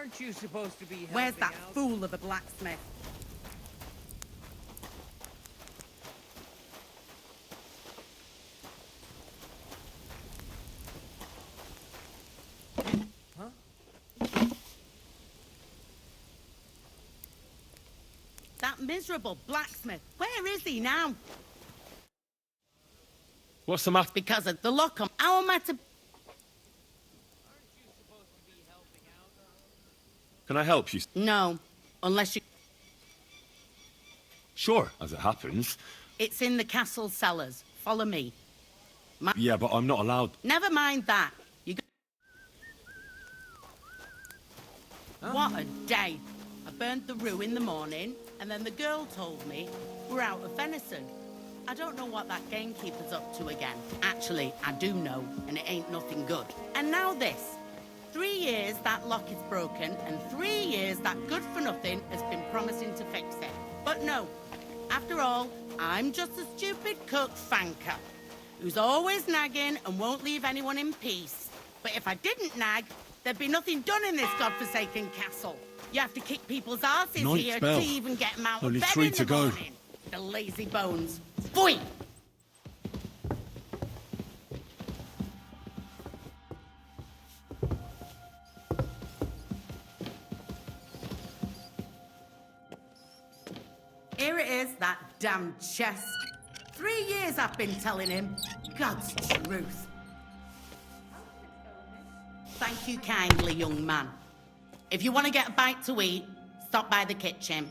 Aren't you supposed to be helping Where's that out? fool of a blacksmith? That miserable blacksmith. Where is he now? What's the matter? Because of the lock on. How am I to... Aren't you supposed to be helping out? Can I help you? No, unless you... Sure, as it happens. It's in the castle cellars. Follow me. Yeah, but I'm not allowed. Never mind that. You go... What a day. I burned the rue in the morning, and then the girl told me we're out of venison. I don't know what that gamekeeper's up to again. Actually, I do know, and it ain't nothing good. And now this. 3 years that lock is broken, and 3 years that good-for-nothing has been promising to fix it. But no. After all, I'm just a stupid cook fanker who's always nagging and won't leave anyone in peace. But if I didn't nag, there'd be nothing done in this godforsaken castle. You have to kick people's asses Ninth here bell. to even get them out Only of bed 3 in to the go. morning. The lazy bones. Pfui! Here it is, that damn chest. 3 years I've been telling him. God's truth. Thank you kindly, young man. If you want to get a bite to eat, stop by the kitchen.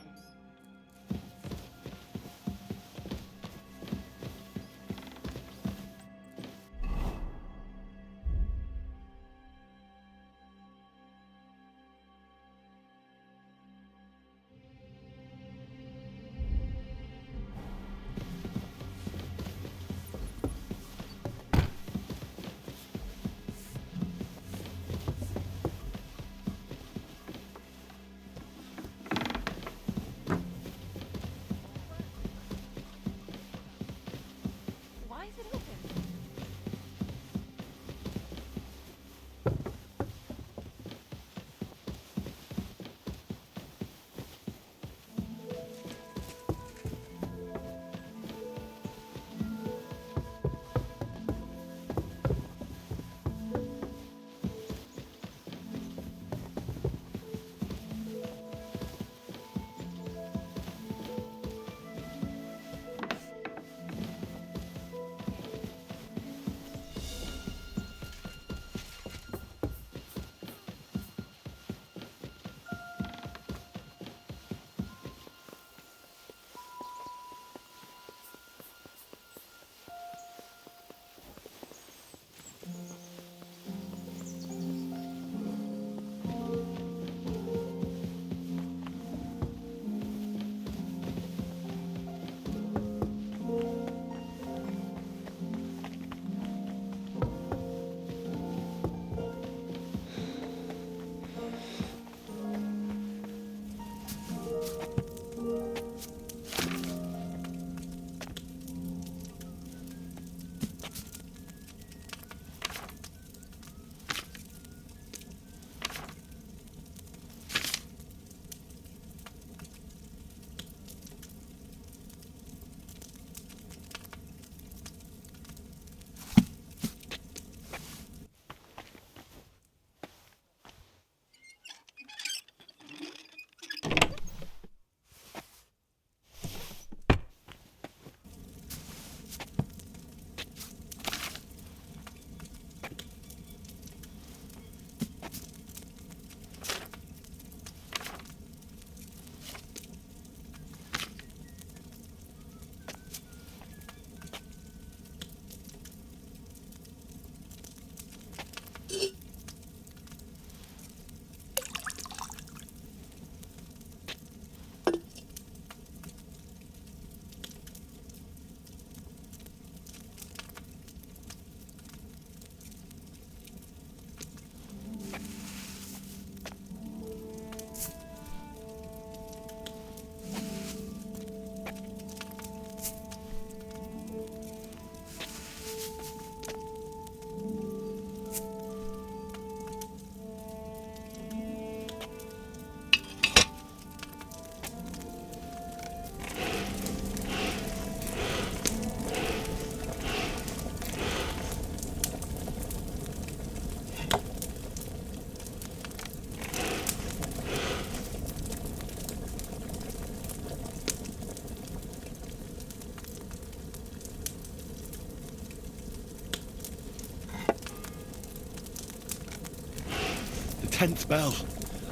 10th bell.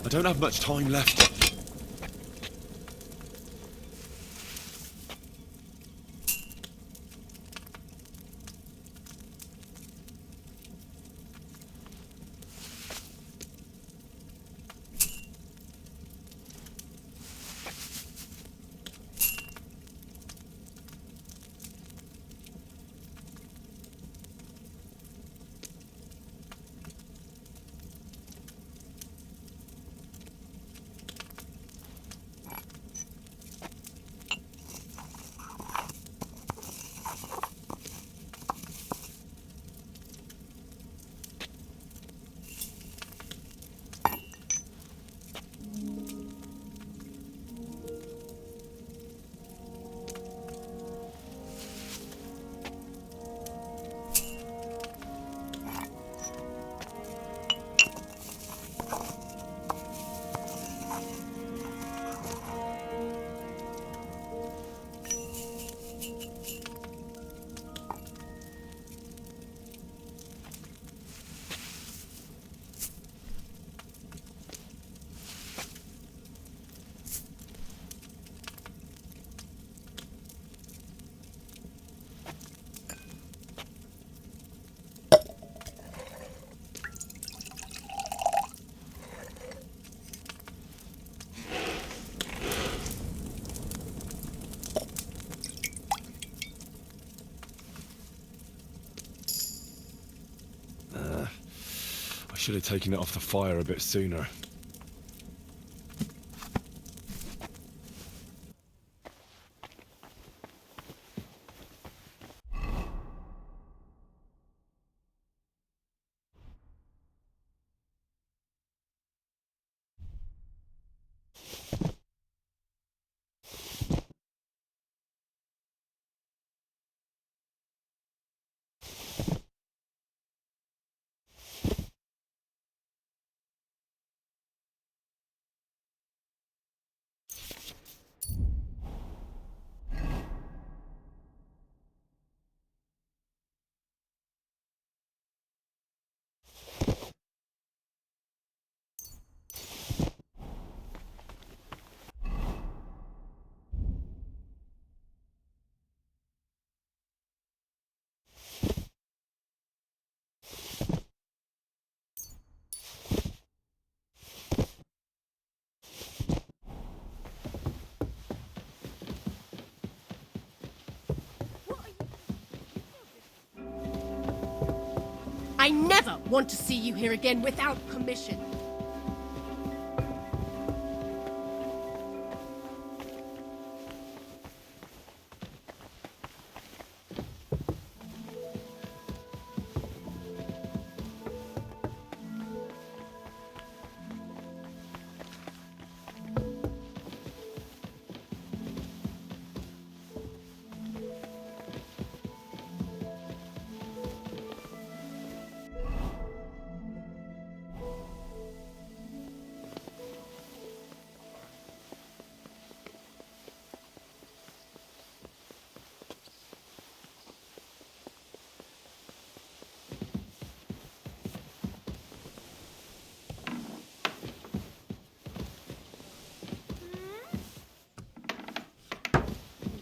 I don't have much time left. I should have taken it off the fire a bit sooner. I never want to see you here again without permission.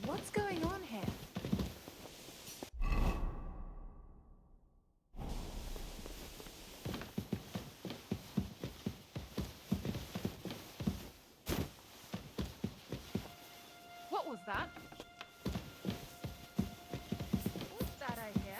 What's going on here? What was that? What's that I hear?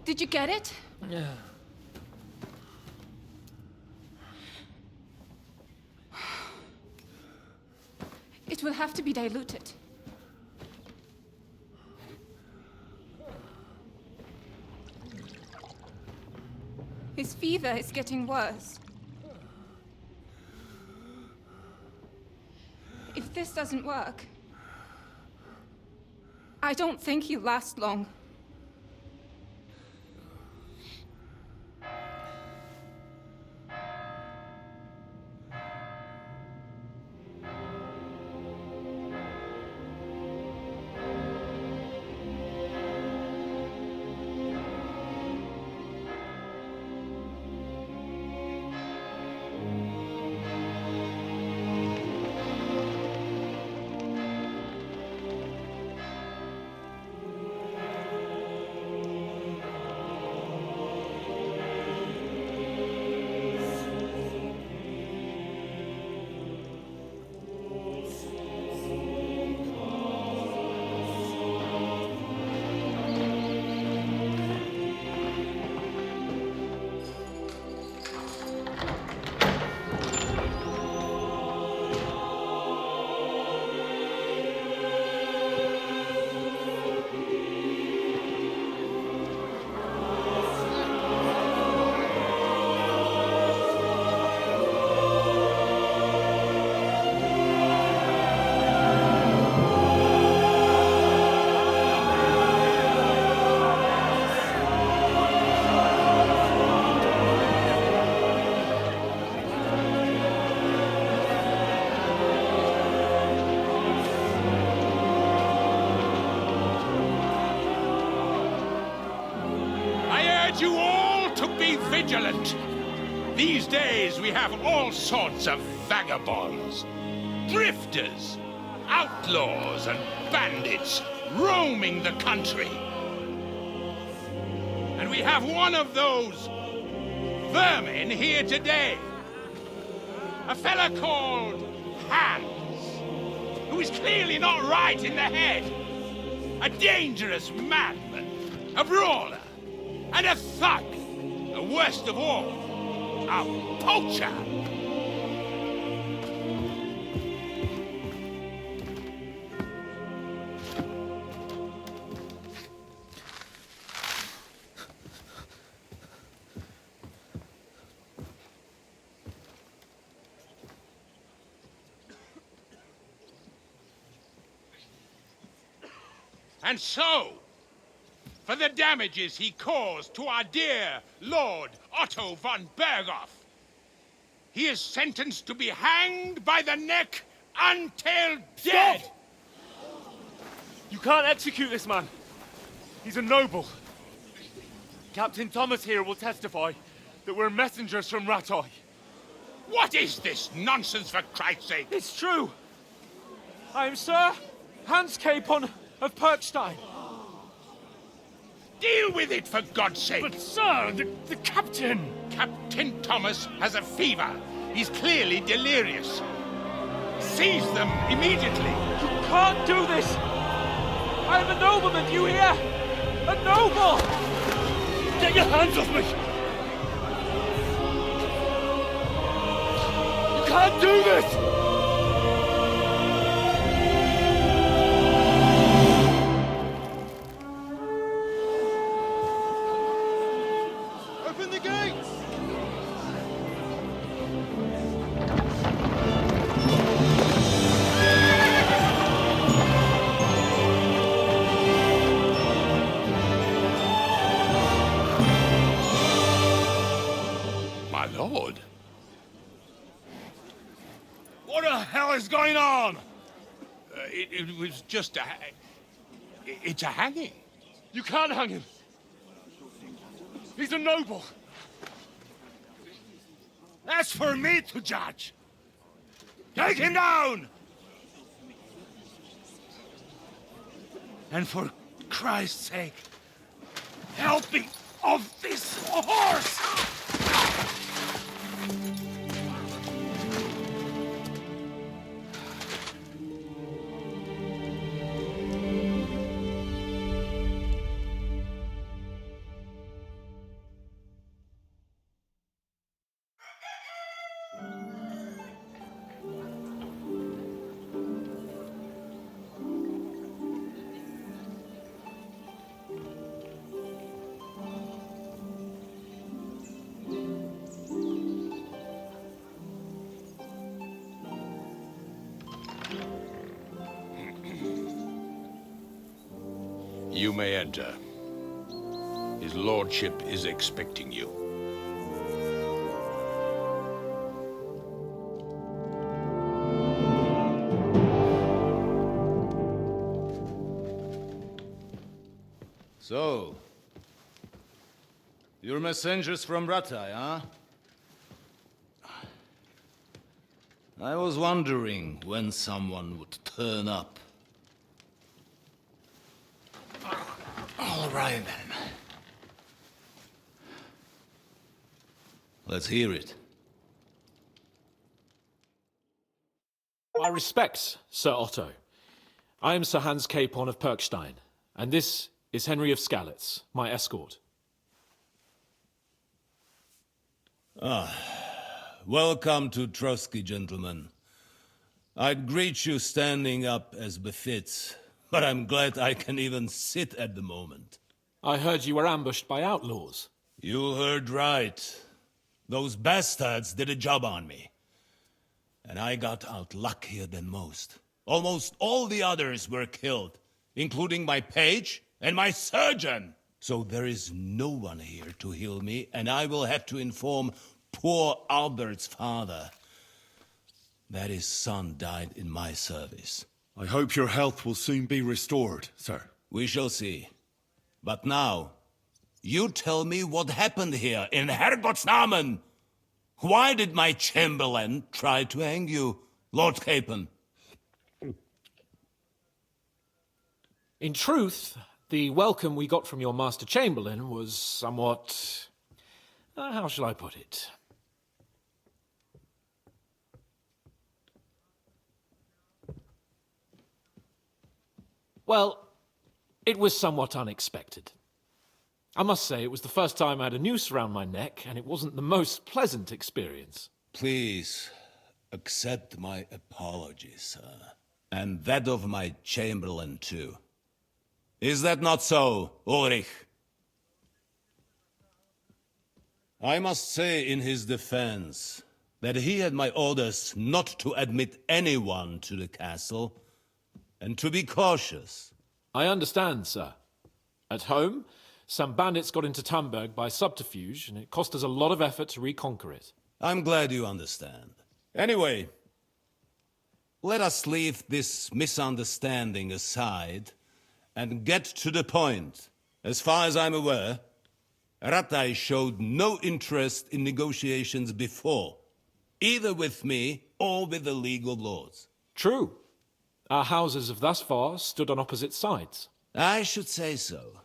Did you get it? Yeah. It will have to be diluted. His fever is getting worse. this doesn't work, I don't think he'll last long. You all to be vigilant. These days we have all sorts of vagabonds, drifters, outlaws and bandits roaming the country. And we have one of those vermin here today. A fella called Hans, who is clearly not right in the head. A dangerous madman, a brawler, and a thug, the worst of all, a poacher. And so, for the damages he caused to our dear Lord Otto von Berghoff, he is sentenced to be hanged by the neck until dead! Stop! You can't execute this man. He's a noble. Captain Thomas here will testify that we're messengers from Ratoy. What is this nonsense, for Christ's sake? It's true. I am Sir Hans Capon of Perkstein. Deal with it, for God's sake! But sir, the captain! Captain Thomas has a fever. He's clearly delirious. Seize them immediately. You can't do this! I am a nobleman, do you hear? A noble! Get your hands off me! You can't do this! Lord. What the hell is going on? It was just it's a hanging. You can't hang him. He's a noble. That's for me to judge. Take him down! And for Christ's sake, help me off this horse! You may enter. His lordship is expecting you. So, you're messengers from Ratai, huh? I was wondering when someone would turn up. All right, then. Let's hear it. My respects, Sir Otto. I am Sir Hans Capon of Perkstein, and this is Henry of Skalitz, my escort. Welcome to Trotsky, gentlemen. I'd greet you standing up as befits, but I'm glad I can even sit at the moment. I heard you were ambushed by outlaws. You heard right. Those bastards did a job on me. And I got out luckier than most. Almost all the others were killed, including my page and my surgeon. So there is no one here to heal me, and I will have to inform poor Albert's father that his son died in my service. I hope your health will soon be restored, sir. We shall see. But now, you tell me what happened here in Herrgottsnamen. Why did my chamberlain try to hang you, Lord Capon? In truth, the welcome we got from your Master Chamberlain was somewhat... how shall I put it? Well, it was somewhat unexpected. I must say, it was the first time I had a noose around my neck, and it wasn't the most pleasant experience. Please, accept my apologies, sir. And that of my chamberlain, too. Is that not so, Ulrich? I must say in his defense that he had my orders not to admit anyone to the castle, and to be cautious. I understand, sir. At home, some bandits got into Tamberg by subterfuge, and it cost us a lot of effort to reconquer it. I'm glad you understand. Anyway, let us leave this misunderstanding aside and get to the point. As far as I'm aware, Ratai showed no interest in negotiations before, either with me or with the League of Lords. True. Our houses have thus far stood on opposite sides. I should say so.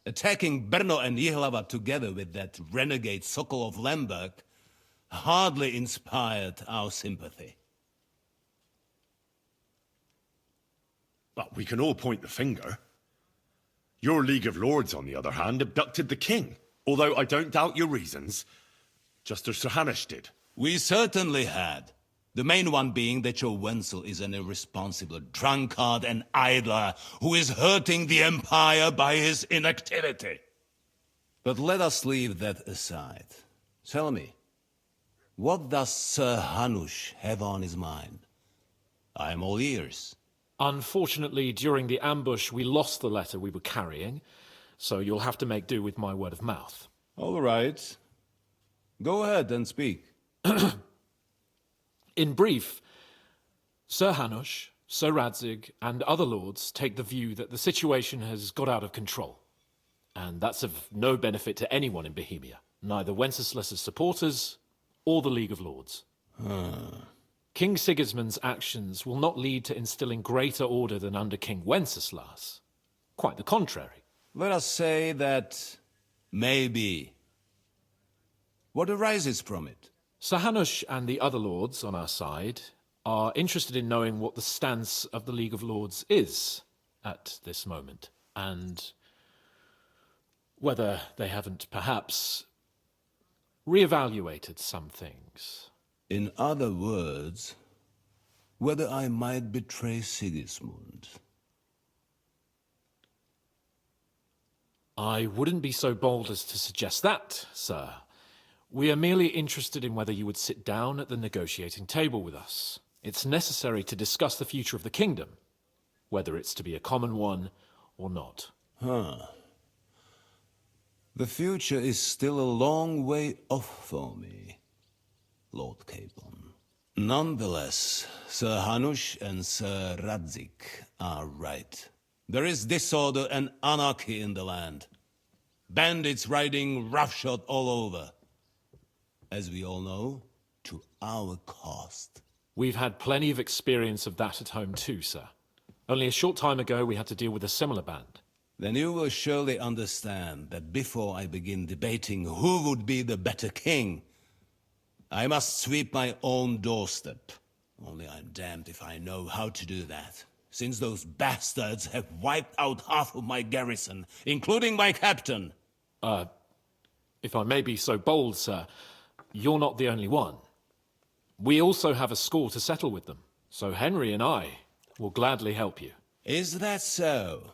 Attacking Brno and Jihlava together with that renegade Sokol of Lemberg hardly inspired our sympathy. But we can all point the finger. Your League of Lords, on the other hand, abducted the king. Although I don't doubt your reasons, just as Sir Hanush did. We certainly had. The main one being that your Wenzel is an irresponsible drunkard and idler who is hurting the Empire by his inactivity. But let us leave that aside. Tell me, what does Sir Hanush have on his mind? I am all ears. Unfortunately, during the ambush, we lost the letter we were carrying, so you'll have to make do with my word of mouth. All right. Go ahead and speak. In brief, Sir Hanush, Sir Radzig, and other lords take the view that the situation has got out of control. And that's of no benefit to anyone in Bohemia, neither Wenceslas's supporters or the League of Lords. King Sigismund's actions will not lead to instilling greater order than under King Wenceslas. Quite the contrary. Let us say that maybe. What arises from it? Sir Hanush and the other lords on our side are interested in knowing what the stance of the League of Lords is at this moment, and whether they haven't perhaps reevaluated some things. In other words, whether I might betray Sigismund. I wouldn't be so bold as to suggest that, sir. We are merely interested in whether you would sit down at the negotiating table with us. It's necessary to discuss the future of the kingdom, whether it's to be a common one or not. The future is still a long way off for me, Lord Capon. Nonetheless, Sir Hanush and Sir Radzik are right. There is disorder and anarchy in the land. Bandits riding roughshod all over. As we all know, to our cost. We've had plenty of experience of that at home too, sir. Only a short time ago we had to deal with a similar band. Then you will surely understand that before I begin debating who would be the better king, I must sweep my own doorstep. Only I'm damned if I know how to do that, since those bastards have wiped out half of my garrison, including my captain. If I may be so bold, sir, you're not the only one. We also have a score to settle with them, so Henry and I will gladly help you. Is that so?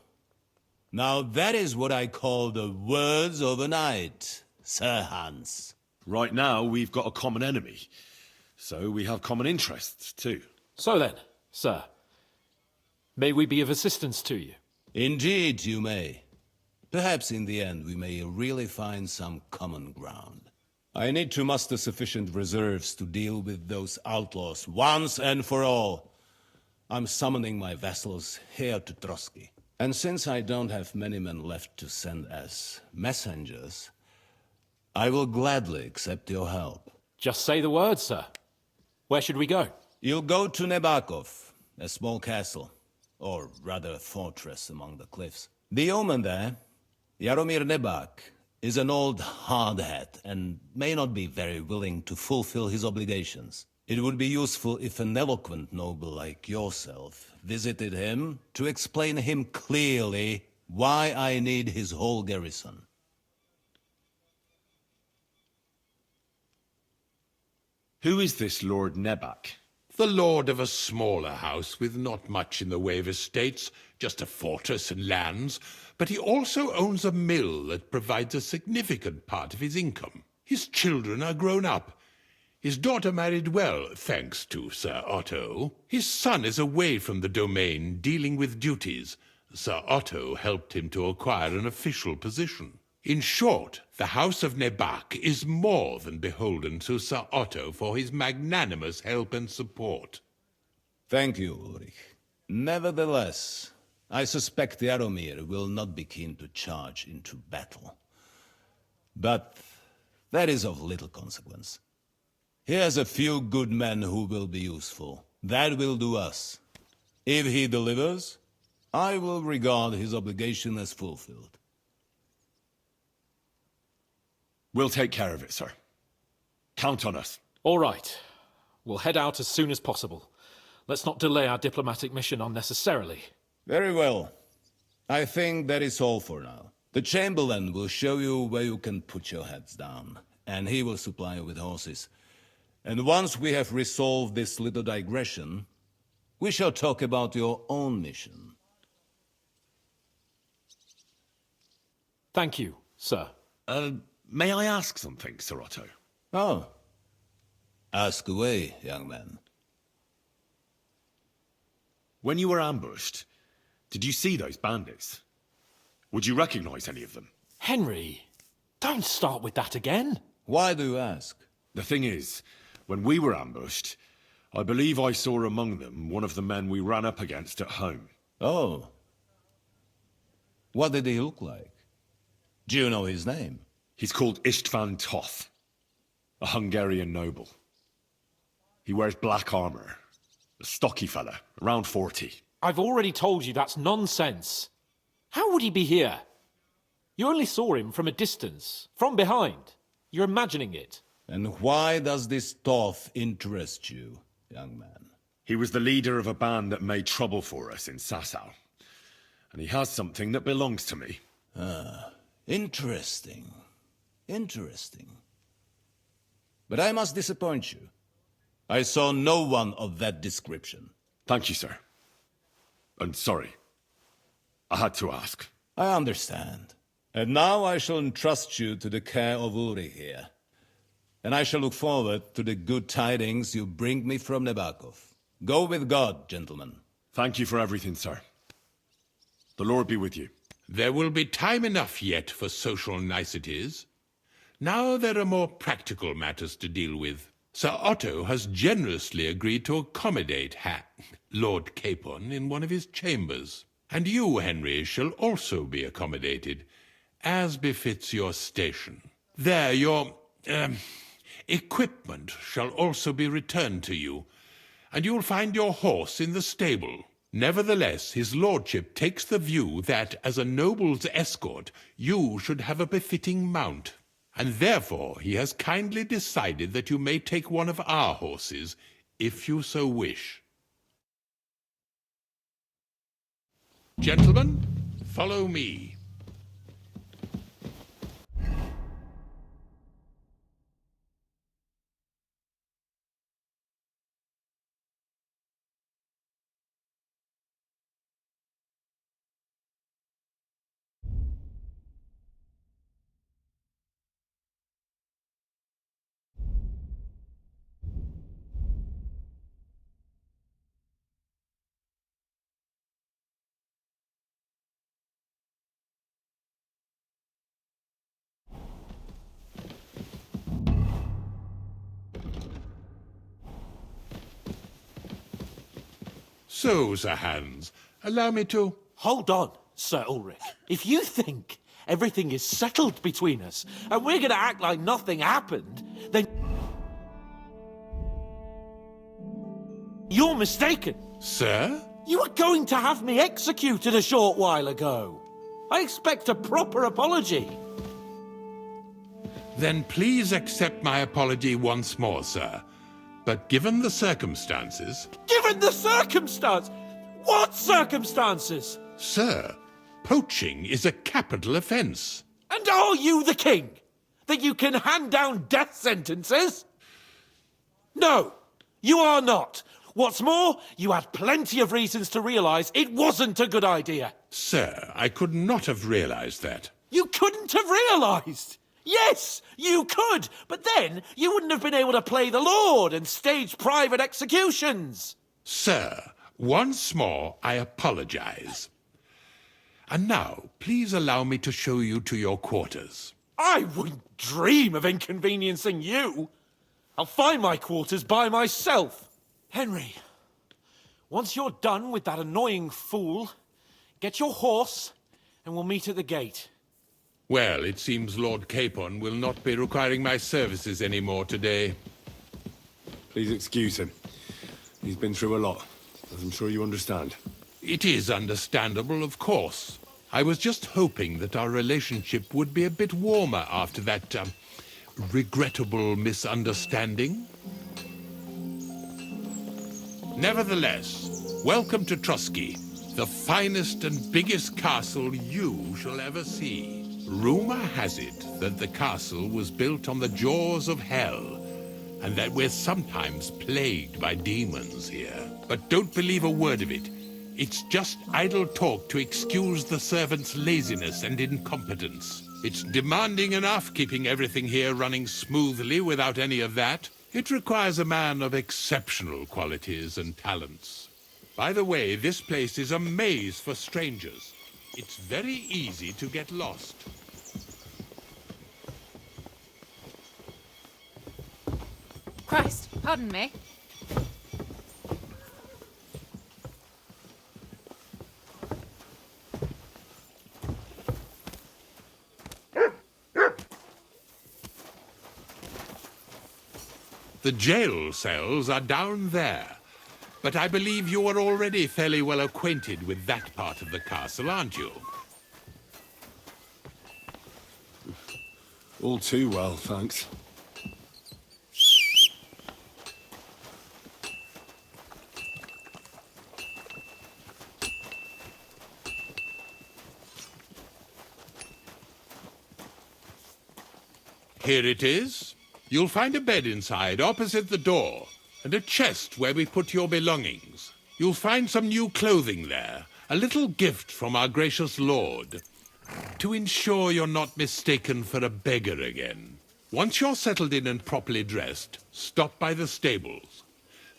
Now that is what I call the words of a knight, Sir Hans. Right now, we've got a common enemy. So we have common interests, too. So then, sir, may we be of assistance to you? Indeed, you may. Perhaps in the end we may really find some common ground. I need to muster sufficient reserves to deal with those outlaws once and for all. I'm summoning my vassals here to Trotsky. And since I don't have many men left to send as messengers, I will gladly accept your help. Just say the word, sir. Where should we go? You'll go to Nebakov, a small castle, or rather a fortress among the cliffs. The yeoman there, Jaromir Nebak, is an old hardhat and may not be very willing to fulfill his obligations. It would be useful if an eloquent noble like yourself visited him to explain him clearly why I need his whole garrison. Who is this Lord Nebak? The lord of a smaller house with not much in the way of estates, just a fortress and lands, but he also owns a mill that provides a significant part of his income. His children are grown up. His daughter married well, thanks to Sir Otto. His son is away from the domain, dealing with duties. Sir Otto helped him to acquire an official position. In short, the House of Nebak is more than beholden to Sir Otto for his magnanimous help and support. Thank you, Ulrich. Nevertheless, I suspect Jaromir will not be keen to charge into battle. But that is of little consequence. He has a few good men who will be useful. That will do us. If he delivers, I will regard his obligation as fulfilled. We'll take care of it, sir. Count on us. All right. We'll head out as soon as possible. Let's not delay our diplomatic mission unnecessarily. Very well. I think that is all for now. The Chamberlain will show you where you can put your heads down, and he will supply you with horses. And once we have resolved this little digression, we shall talk about your own mission. Thank you, sir. May I ask something, Sir Otto? Oh. Ask away, young man. When you were ambushed, did you see those bandits? Would you recognize any of them? Henry, don't start with that again. Why do you ask? The thing is, when we were ambushed, I believe I saw among them one of the men we ran up against at home. Oh. What did he look like? Do you know his name? He's called Istvan Toth, a Hungarian noble. He wears black armor, a stocky fella, around 40. I've already told you that's nonsense. How would he be here? You only saw him from a distance, from behind. You're imagining it. And why does this Toth interest you, young man? He was the leader of a band that made trouble for us in Sasau. And he has something that belongs to me. Interesting. Interesting. But I must disappoint you. I saw no one of that description. Thank you, sir. And sorry. I had to ask. I understand. And now I shall entrust you to the care of Ulrich here. And I shall look forward to the good tidings you bring me from Nebakov. Go with God, gentlemen. Thank you for everything, sir. The Lord be with you. There will be time enough yet for social niceties. Now there are more practical matters to deal with. Sir Otto has generously agreed to accommodate Lord Capon in one of his chambers. And you, Henry, shall also be accommodated, as befits your station. There, your equipment shall also be returned to you, and you'll find your horse in the stable. Nevertheless, his lordship takes the view that, as a noble's escort, you should have a befitting mount, and therefore he has kindly decided that you may take one of our horses, if you so wish. Gentlemen, follow me. So, Sir Hans, allow me to... Hold on, Sir Ulrich. If you think everything is settled between us, and we're gonna act like nothing happened, then... you're mistaken. Sir? You were going to have me executed a short while ago. I expect a proper apology. Then please accept my apology once more, sir. But given the circumstances... Given the circumstance? What circumstances? Sir, poaching is a capital offence. And are you the king? That you can hand down death sentences? No, you are not. What's more, you had plenty of reasons to realise it wasn't a good idea. Sir, I could not have realised that. You couldn't have realised? Yes, you could, but then you wouldn't have been able to play the Lord and stage private executions. Sir, once more I apologise. And now, please allow me to show you to your quarters. I wouldn't dream of inconveniencing you. I'll find my quarters by myself. Henry, once you're done with that annoying fool, get your horse and we'll meet at the gate. Well, it seems Lord Capon will not be requiring my services anymore today. Please excuse him. He's been through a lot, as I'm sure you understand. It is understandable, of course. I was just hoping that our relationship would be a bit warmer after that, regrettable misunderstanding. Nevertheless, welcome to Trotsky, the finest and biggest castle you shall ever see. Rumor has it that the castle was built on the jaws of hell, and that we're sometimes plagued by demons here. But don't believe a word of it. It's just idle talk to excuse the servants' laziness and incompetence. It's demanding enough keeping everything here running smoothly without any of that. It requires a man of exceptional qualities and talents. By the way, this place is a maze for strangers. It's very easy to get lost. Christ, pardon me. The jail cells are down there. But I believe you are already fairly well acquainted with that part of the castle, aren't you? All too well, thanks. Here it is. You'll find a bed inside, opposite the door, and a chest where we put your belongings. You'll find some new clothing there, a little gift from our gracious lord, to ensure you're not mistaken for a beggar again. Once you're settled in and properly dressed, stop by the stables.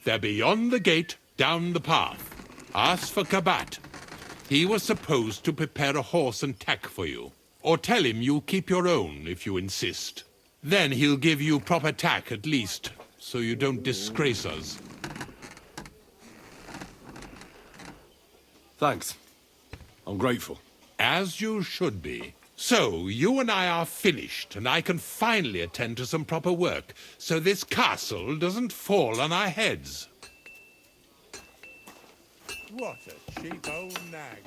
They're beyond the gate, down the path. Ask for Kabat. He was supposed to prepare a horse and tack for you. Or tell him you'll keep your own if you insist. Then he'll give you proper tack at least, so you don't disgrace us. Thanks. I'm grateful. As you should be. So, you and I are finished, and I can finally attend to some proper work, so this castle doesn't fall on our heads. What a cheap old nag.